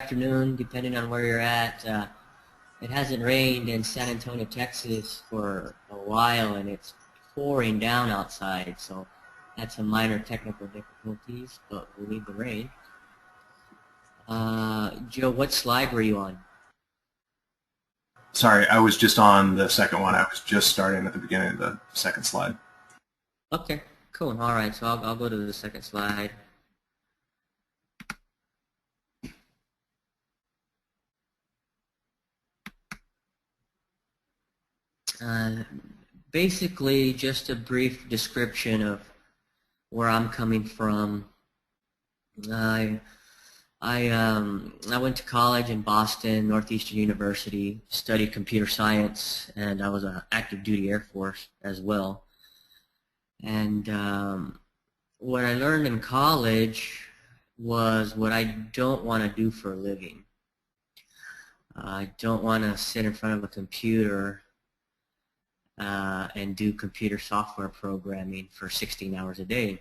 Afternoon, depending on where you're at. It hasn't rained in San Antonio, Texas for a while, and it's pouring down outside, so had some minor technical difficulties, but we'll need the rain. Joe, what slide were you on? Sorry, I was just on the second one. I was just starting at the beginning of the second slide. Okay, cool. All right, so I'll go to the second slide. Uh, Basically, just a brief description of where I'm coming from. I I went to college in Boston, Northeastern University, studied computer science, and I was an active duty Air Force as well. And what I learned in college was what I don't want to do for a living. I don't want to sit in front of a computer and do computer software programming for 16 hours a day.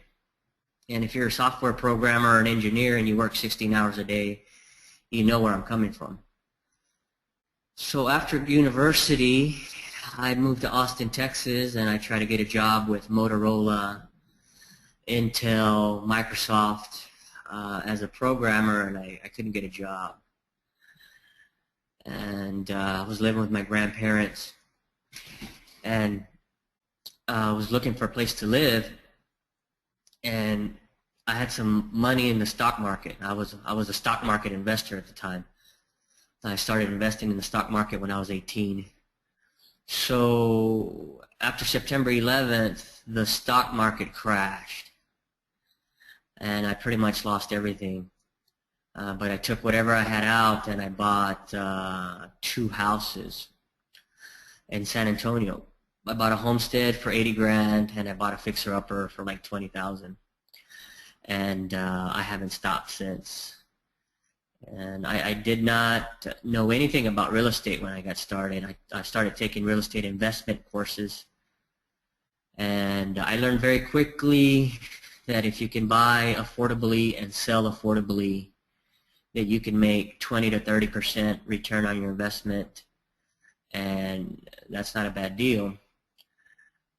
And if you're a software programmer or an engineer and you work 16 hours a day, you know where I'm coming from. So after university, I moved to Austin, Texas, and I tried to get a job with Motorola, Intel, Microsoft as a programmer, and I couldn't get a job. And I was living with my grandparents, and I was looking for a place to live, and I had some money in the stock market. I was a stock market investor at the time. I started investing in the stock market when I was 18. So after September 11th, the stock market crashed, and I pretty much lost everything. But I took whatever I had out and I bought 2 houses in San Antonio. I bought a homestead for 80 grand, and I bought a fixer-upper for like 20,000. And I haven't stopped since. And I did not know anything about real estate when I got started. I started taking real estate investment courses, and I learned very quickly that if you can buy affordably and sell affordably, that you can make 20 to 30% return on your investment, and that's not a bad deal.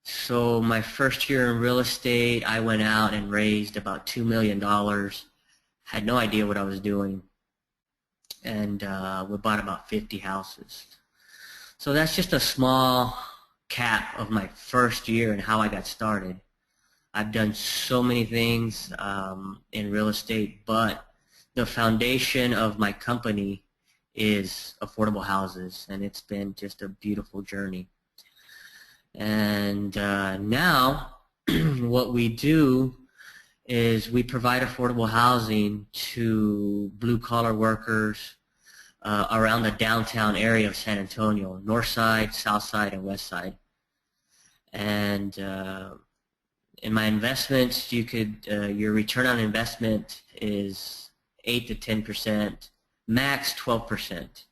So my first year in real estate, I went out and raised about $2 million. Had no idea what I was doing, and we bought about 50 houses. So that's just a small cap of my first year and how I got started. I've done so many things in real estate, but the foundation of my company is affordable houses, and it's been just a beautiful journey. And now what we do is we provide affordable housing to blue-collar workers around the downtown area of San Antonio, north side, south side, and west side. And in my investments, your return on investment is 8 to 10%, max 12%.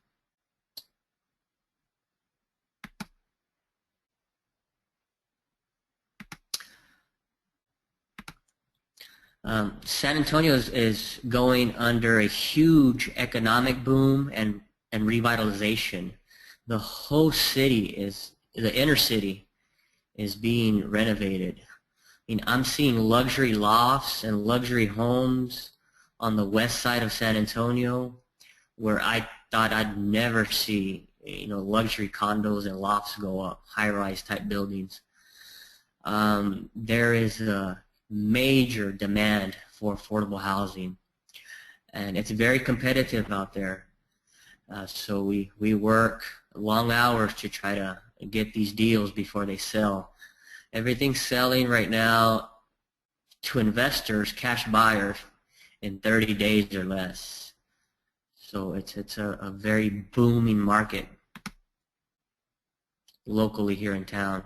San Antonio is going under a huge economic boom and revitalization. The whole city the inner city is being renovated. I mean, I'm seeing luxury lofts and luxury homes on the west side of San Antonio where I thought I'd never see, luxury condos and lofts go up, high-rise type buildings. There is a major demand for affordable housing, and it's very competitive out there. So we work long hours to try to get these deals before they sell. Everything's selling right now to investors, cash buyers, in 30 days or less. So it's a very booming market locally here in town.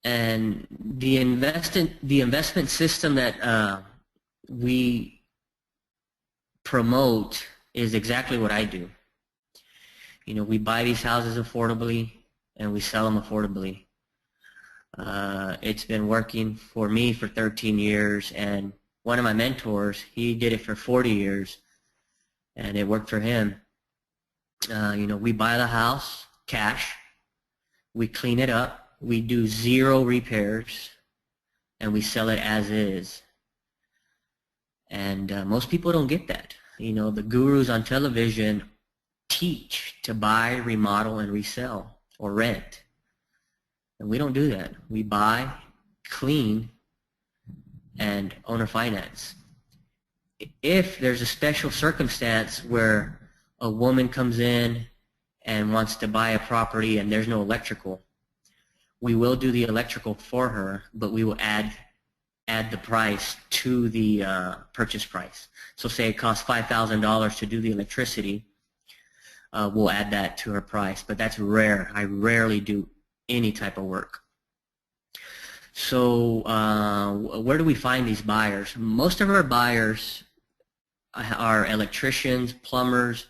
And the investment system that we promote is exactly what I do. We buy these houses affordably and we sell them affordably. It's been working for me for 13 years, and one of my mentors, he did it for 40 years, and it worked for him. We buy the house cash, we clean it up, we do 0 repairs, and we sell it as is. And most people don't get that. The gurus on television teach to buy, remodel, and resell or rent. And we don't do that. We buy, clean, and owner finance. If there's a special circumstance where a woman comes in and wants to buy a property and there's no electrical, we will do the electrical for her, but we will add the price to the purchase price. So say it costs $5,000 to do the electricity, we'll add that to her price, but that's rare. I rarely do any type of work. So where do we find these buyers? Most of our buyers are electricians, plumbers,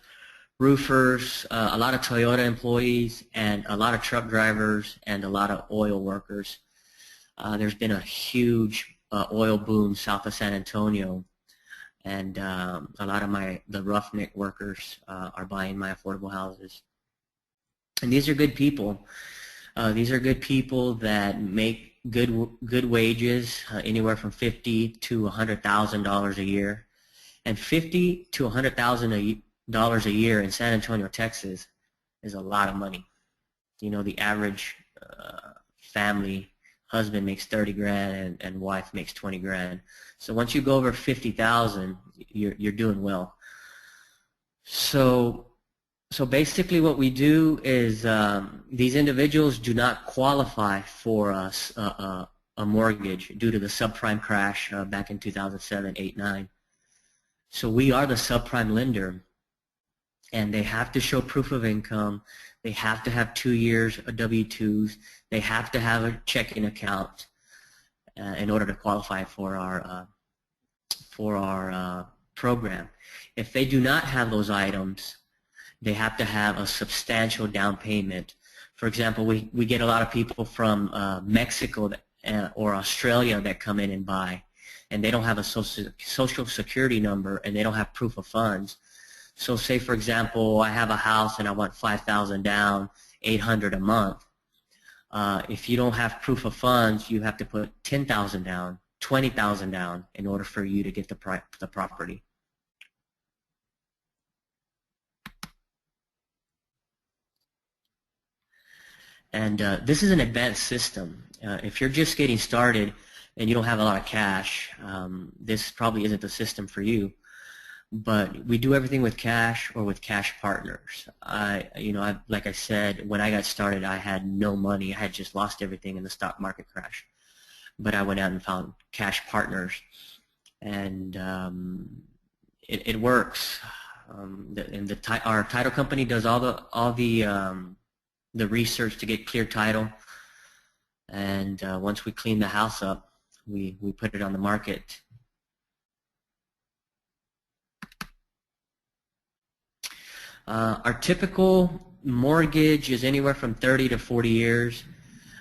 roofers, a lot of Toyota employees, and a lot of truck drivers, and a lot of oil workers. There's been a huge oil boom south of San Antonio, and a lot of the roughneck workers are buying my affordable houses. And these are good people. These are good people that make good wages, anywhere from $50,000 to $100,000 a year, and $50,000 to $100,000 a year in San Antonio, Texas, is a lot of money. The average family husband makes 30 grand and wife makes 20 grand. So once you go over 50,000, you're doing well. So basically what we do is these individuals do not qualify for a mortgage due to the subprime crash back in 2007, 8, 9. So we are the subprime lender, and they have to show proof of income. They have to have 2 years of W-2s. They have to have a checking account in order to qualify for our program. If they do not have those items, they have to have a substantial down payment. For example, we get a lot of people from Mexico or Australia that come in and buy, and they don't have a social security number, and they don't have proof of funds. So say, for example, I have a house and I want $5,000 down, $800 a month. If you don't have proof of funds, you have to put $10,000 down, $20,000 down in order for you to get the property. And this is an advanced system. If you're just getting started and you don't have a lot of cash, this probably isn't the system for you. But we do everything with cash or with cash partners. Like I said, when I got started, I had no money. I had just lost everything in the stock market crash. But I went out and found cash partners, and it works. Our title company does all the research to get clear title, and once we clean the house up, we put it on the market. Our typical mortgage is anywhere from 30 to 40 years,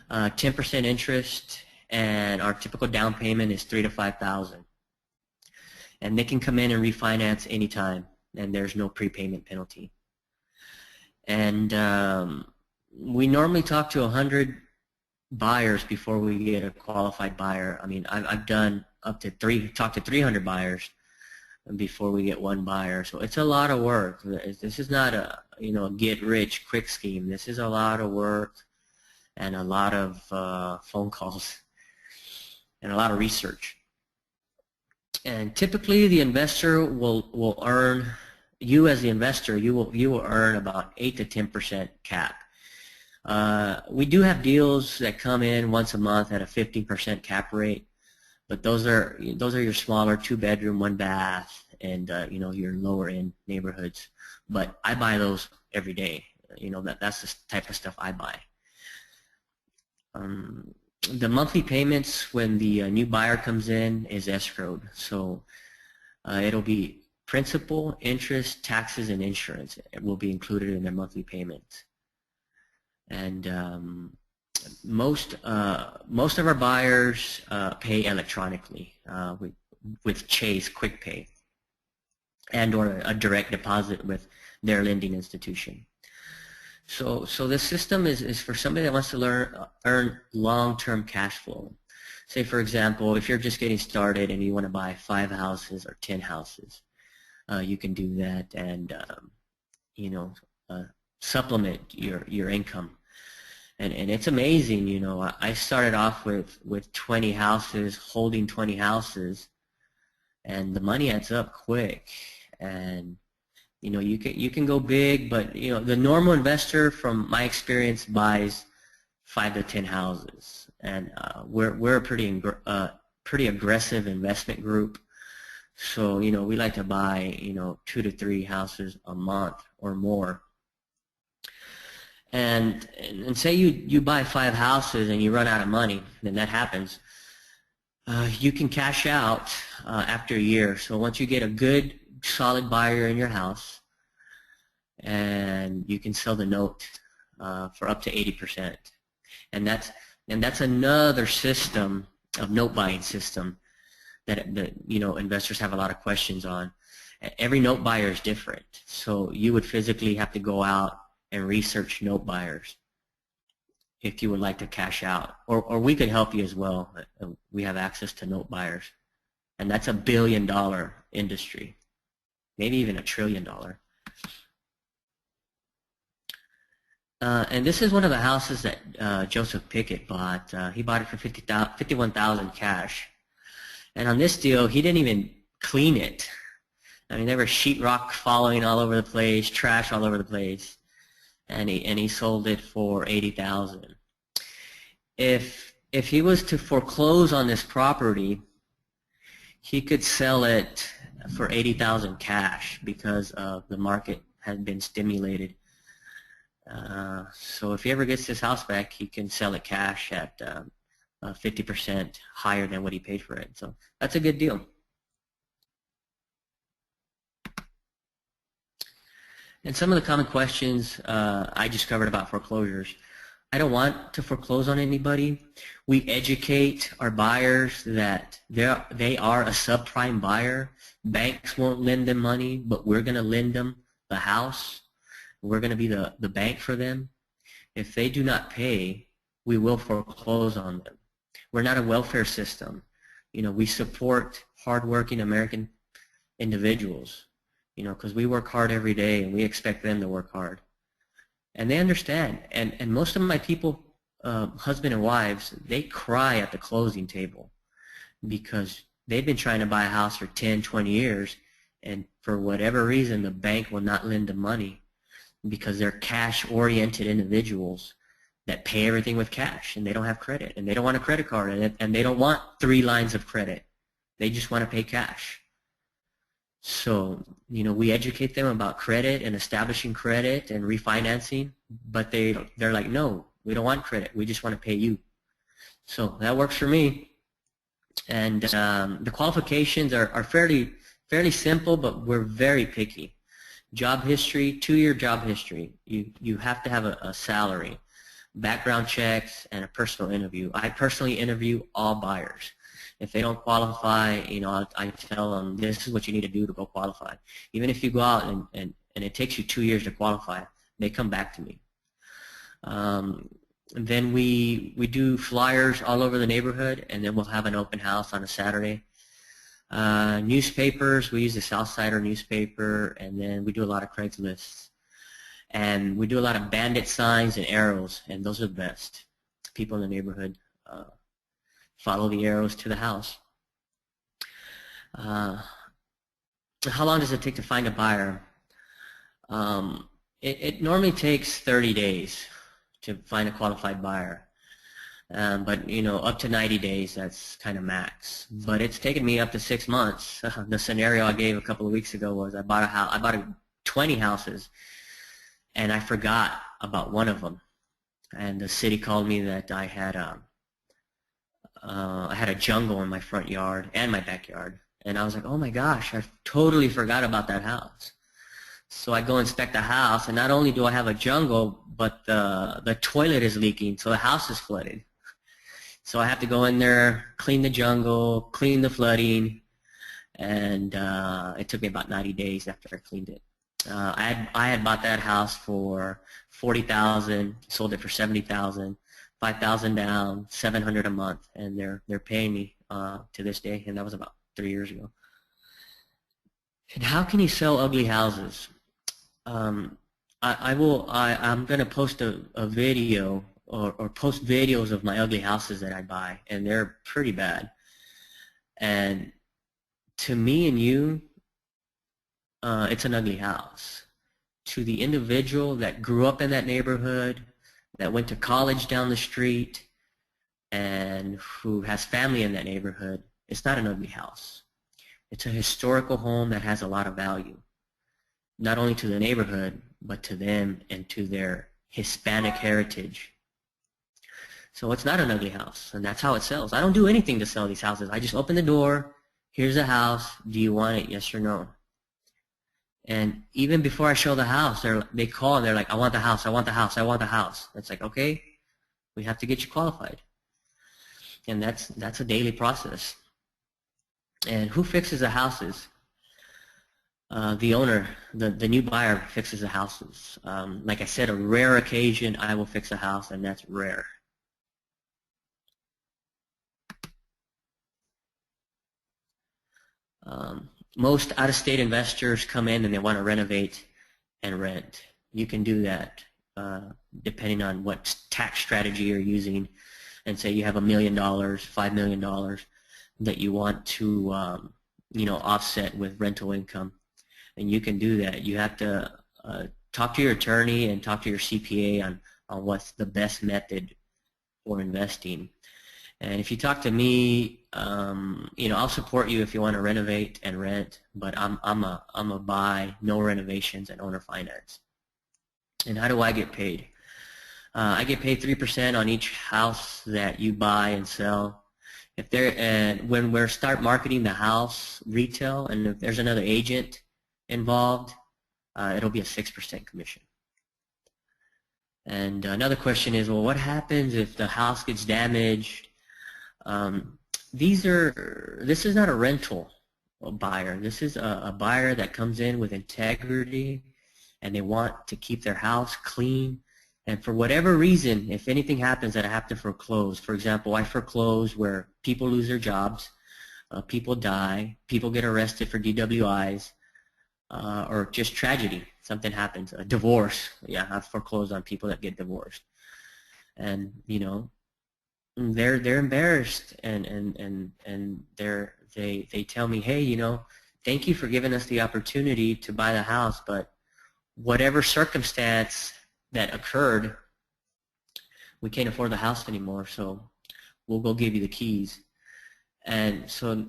10% interest, and our typical down payment is $3,000 to $5,000. And they can come in and refinance anytime, and there's no prepayment penalty. And we normally talk to 100 buyers before we get a qualified buyer. I mean, I've done talked to 300 buyers before we get one buyer. So it's a lot of work. This is not a get rich quick scheme. This is a lot of work and a lot of phone calls and a lot of research. And typically the investor will earn, you as the investor, you will earn about 8 to 10% cap. We do have deals that come in once a month at a 15% cap rate, but those are your smaller 2-bedroom, 1-bath, and your lower end neighborhoods. But I buy those every day. That's the type of stuff I buy. The monthly payments when the new buyer comes in is escrowed, so it'll be principal, interest, taxes, and insurance. It will be included in their monthly payments. And most of our buyers pay electronically. with Chase QuickPay and or a direct deposit with their lending institution. So this system is for somebody that wants to earn long-term cash flow. Say, for example, if you're just getting started and you want to buy 5 houses or 10 houses, you can do that and supplement your income. And it's amazing, I started off with 20 houses, holding 20 houses, and the money adds up quick. And you can go big, but the normal investor, from my experience, buys 5 to 10 houses, and we're a pretty aggressive investment group. So we like to buy 2 to 3 houses a month or more. And say you buy 5 houses and you run out of money, then that happens. You can cash out after a year. So once you get a good solid buyer in your house, and you can sell the note for up to 80%. And that's another system of note buying system that investors have a lot of questions on. Every note buyer is different, so you would physically have to go out and research note buyers if you would like to cash out, or we could help you as well. We have access to note buyers, and that's $1 billion industry, maybe even $1 trillion. And this is one of the houses that Joseph Pickett bought. He bought it for $51,000 cash. And on this deal, he didn't even clean it. I mean, there was sheetrock falling all over the place, trash all over the place, and he sold it for $80,000. If he was to foreclose on this property, he could sell it for $80,000 cash because the market had been stimulated. So if he ever gets this house back, he can sell it cash at 50% higher than what he paid for it. So that's a good deal. And some of the common questions I just covered about foreclosures. I don't want to foreclose on anybody. We educate our buyers that they are a subprime buyer. Banks won't lend them money, but we're going to lend them the house. We're going to be the bank for them. If they do not pay, we will foreclose on them. We're not a welfare system. We support hardworking American individuals, because we work hard every day and we expect them to work hard. And they understand. And most of my people, husband and wives, they cry at the closing table because they've been trying to buy a house for 10, 20 years, and for whatever reason, the bank will not lend them money because they're cash-oriented individuals that pay everything with cash, and they don't have credit, and they don't want a credit card, and they don't want 3 lines of credit. They just want to pay cash. So, we educate them about credit and establishing credit and refinancing, but they're like, no, we don't want credit. We just want to pay you. So that works for me. And the qualifications are fairly simple, but we're very picky. Job history, 2-year job history. You have to have a salary, background checks, and a personal interview. I personally interview all buyers. If they don't qualify, I tell them this is what you need to do to go qualify. Even if you go out and it takes you 2 years to qualify, they come back to me. Then we do flyers all over the neighborhood, and then we'll have an open house on a Saturday. Newspapers, we use the Southsider newspaper, and then we do a lot of Craigslist. And we do a lot of bandit signs and arrows, and those are the best. People in the neighborhood follow the arrows to the house. How long does it take to find a buyer? It normally takes 30 days to find a qualified buyer. But up to 90 days, that's kind of max. But it's taken me up to 6 months. The scenario I gave a couple of weeks ago was I bought 20 houses, and I forgot about one of them. And the city called me that I had a jungle in my front yard and my backyard. And I was like, oh my gosh, I totally forgot about that house. So I go inspect the house, and not only do I have a jungle, but the toilet is leaking, so the house is flooded. So I have to go in there, clean the jungle, clean the flooding, and it took me about 90 days after I cleaned it. I had bought that house for $40,000, sold it for $70,000, $5,000 down, $700 a month, and they're paying me to this day, and that was about 3 years ago. And how can you sell ugly houses? I'm going to post a video or post videos of my ugly houses that I buy, and they're pretty bad. And to me and you, it's an ugly house. To the individual that grew up in that neighborhood, that went to college down the street, and who has family in that neighborhood, it's not an ugly house. It's a historical home that has a lot of value, not only to the neighborhood, but to them and to their Hispanic heritage. So it's not an ugly house, and that's how it sells. I don't do anything to sell these houses. I just open the door, here's a house, do you want it, yes or no? And even before I show the house, they call and they're like, I want the house, I want the house, I want the house. It's like, okay, we have to get you qualified. And that's a daily process. And who fixes the houses? The owner, the new buyer fixes the houses. Like I said, a rare occasion I will fix a house, and that's rare. Most out-of-state investors come in and they want to renovate and rent. You can do that depending on what tax strategy you're using, and say you have $1 million, $5 million that you want to offset with rental income, and you can do that. You have to talk to your attorney and talk to your CPA on what's the best method for investing. And if you talk to me, I'll support you if you want to renovate and rent, but I'm a buy, no renovations, and owner finance. And how do I get paid? I get paid 3% on each house that you buy and sell. When we start marketing the house retail, and if there's another agent involved, it'll be a 6% commission. And another question is, well, what happens if the house gets damaged? This is not a rental buyer. This is a buyer that comes in with integrity, and they want to keep their house clean. And for whatever reason, if anything happens that I have to foreclose, for example, I foreclose where people lose their jobs, people die, people get arrested for DWIs, or just tragedy, something happens, a divorce. Yeah, I've foreclosed on people that get divorced. And, they're embarrassed, and they tell me, hey, thank you for giving us the opportunity to buy the house, but whatever circumstance that occurred, we can't afford the house anymore, so we'll go give you the keys. And so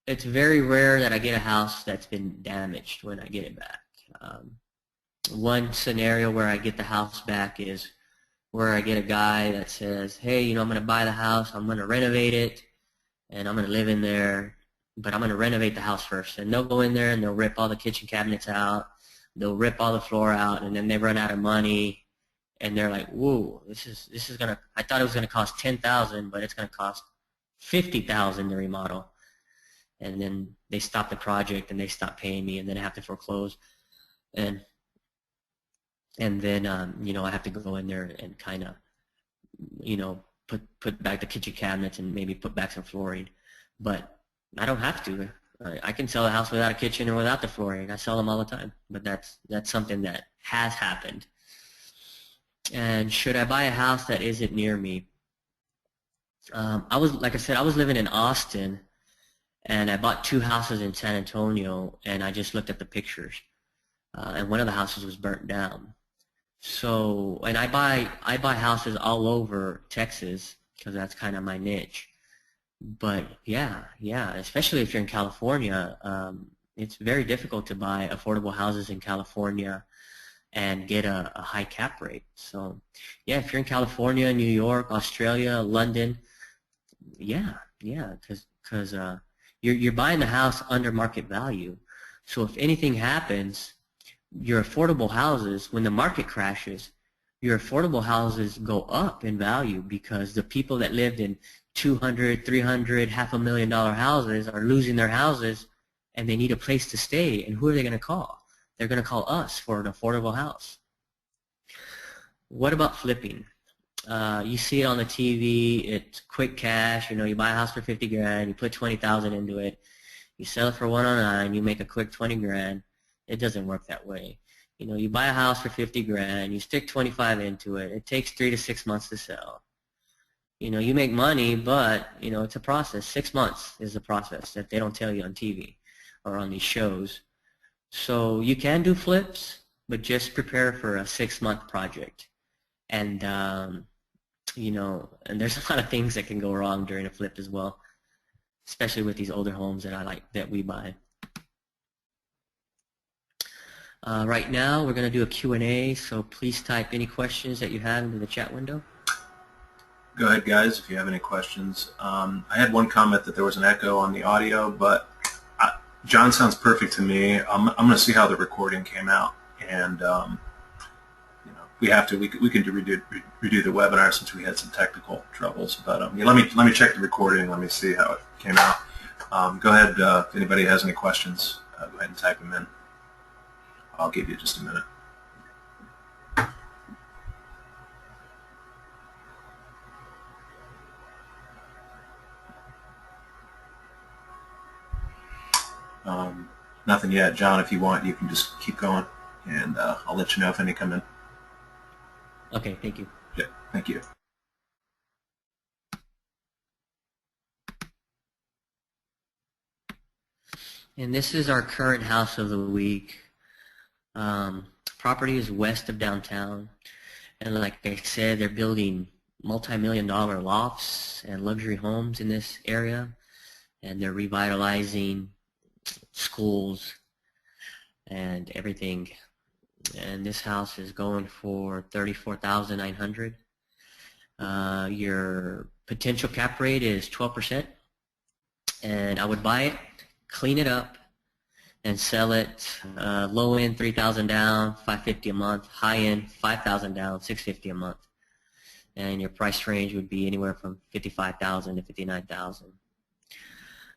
it's very rare that I get a house that's been damaged when I get it back. One scenario where I get the house back is where I get a guy that says, hey, I'm going to buy the house, I'm going to renovate it, and I'm going to live in there, but I'm going to renovate the house first. And they'll go in there and they'll rip all the kitchen cabinets out, they'll rip all the floor out, and then they run out of money, and they're like, whoa, this is gonna, I thought it was gonna cost $10,000, but it's gonna cost $50,000 to remodel. And then they stop the project and they stop paying me, and then I have to foreclose. And then I have to go in there and kind of put back the kitchen cabinets and maybe put back some flooring. But I don't have to. I can sell a house without a kitchen or without the flooring. I sell them all the time. But that's something that has happened. And should I buy a house that isn't near me? Like I said, I was living in Austin, and I bought 2 houses in San Antonio, and I just looked at the pictures, and one of the houses was burnt down. So, and I buy houses all over Texas because that's kind of my niche. But yeah, especially if you're in California, it's very difficult to buy affordable houses in California and get a high cap rate. So yeah, if you're in California, New York, Australia, London, yeah, because you're buying the house under market value. So if anything happens, your affordable houses, when the market crashes, your affordable houses go up in value because the people that lived in $200,000, $300,000, $500,000 houses are losing their houses and they need a place to stay, and who are they going to call? They're going to call us for an affordable house. What about flipping? You see it on the TV, it's quick cash, you buy a house for 50 grand, you put 20,000 into it, you sell it for 109, you make a quick 20 grand. It doesn't work that way. You buy a house for 50 grand, you stick 25 into it, it takes 3 to 6 months to sell. You make money, but, it's a process. 6 months is the process that they don't tell you on TV or on these shows. So you can do flips, but just prepare for a 6-month project. And, and there's a lot of things that can go wrong during a flip as well, especially with these older homes that we buy. Right now, we're going to do a Q&A, so please type any questions that you have into the chat window. Go ahead, guys, if you have any questions. I had one comment that there was an echo on the audio, but John sounds perfect to me. I'm going to see how the recording came out, and we can redo the webinar since we had some technical troubles. But let me check the recording. Let me see how it came out. Go ahead, if anybody has any questions, go ahead and type them in. I'll give you just a minute. Nothing yet. John, if you want, you can just keep going, and I'll let you know if any come in. Okay, thank you. Yeah, thank you. And this is our current house of the week. Property is west of downtown, and like I said, they're building multi-million-dollar lofts and luxury homes in this area, and they're revitalizing schools and everything. And this house is going for $34,900. Your potential cap rate is 12%, and I would buy it, clean it up, and sell it. Low end $3,000 down, $550 a month. High end $5,000 down, $650 a month. And your price range would be anywhere from $55,000 to $59,000.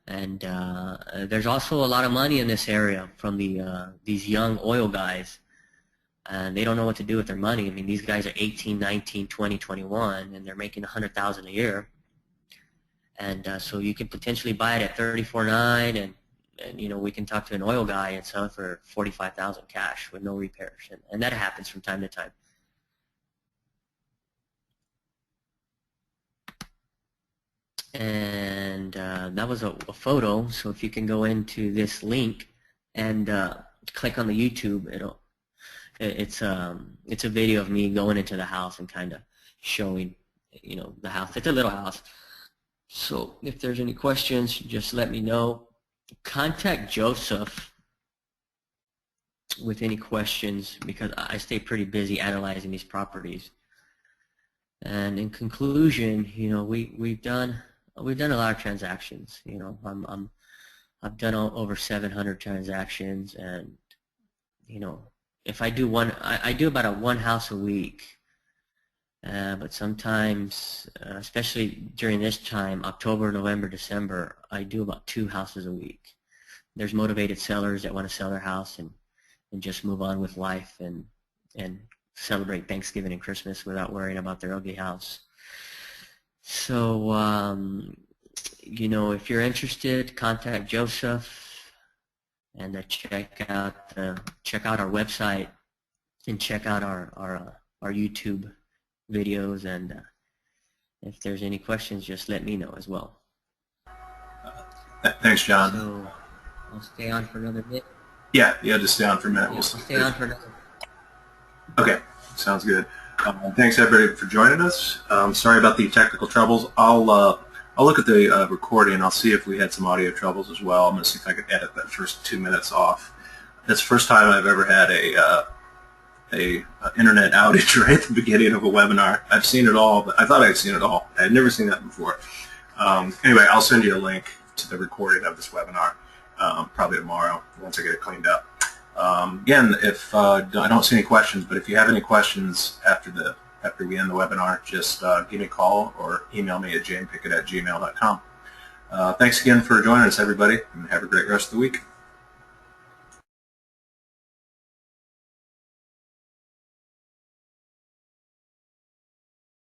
And there's also a lot of money in this area from these young oil guys, and they don't know what to do with their money. I mean, these guys are 18, 19, 20, 21, and they're making $100,000 a year. And so you could potentially buy it at $34,900, and we can talk to an oil guy and sell it for $45,000 cash with no repairs, and that happens from time to time. And that was a photo. So if you can go into this link and click on the YouTube, it's a video of me going into the house and kind of showing the house. It's a little house. So if there's any questions, just let me know. Contact Joseph with any questions, because I stay pretty busy analyzing these properties. And in conclusion, we've done a lot of transactions. I've done over 700 transactions, and if I do I do about one house a week. But sometimes, especially during this time, October, November, December, I do about 2 houses a week. There's motivated sellers that want to sell their house and just move on with life and celebrate Thanksgiving and Christmas without worrying about their ugly house. So, if you're interested, contact Joseph, and check out our website and check out our YouTube videos, and if there's any questions, just let me know as well. Thanks, John. So I'll stay on for another bit. Yeah, just stay on for a minute. Yeah, I'll stay on for another. Okay, sounds good. Thanks everybody for joining us. Sorry about the technical troubles. I'll look at the recording, and I'll see if we had some audio troubles as well. I'm going to see if I can edit that first 2 minutes off. That's the first time I've ever had a internet outage right at the beginning of a webinar. I've seen it all, but I thought I'd seen it all. I had never seen that before. Anyway, I'll send you a link to the recording of this webinar probably tomorrow once I get it cleaned up. Again, if I don't see any questions, but if you have any questions after we end the webinar, just give me a call or email me at janepickett@gmail.com. Thanks again for joining us, everybody, and have a great rest of the week.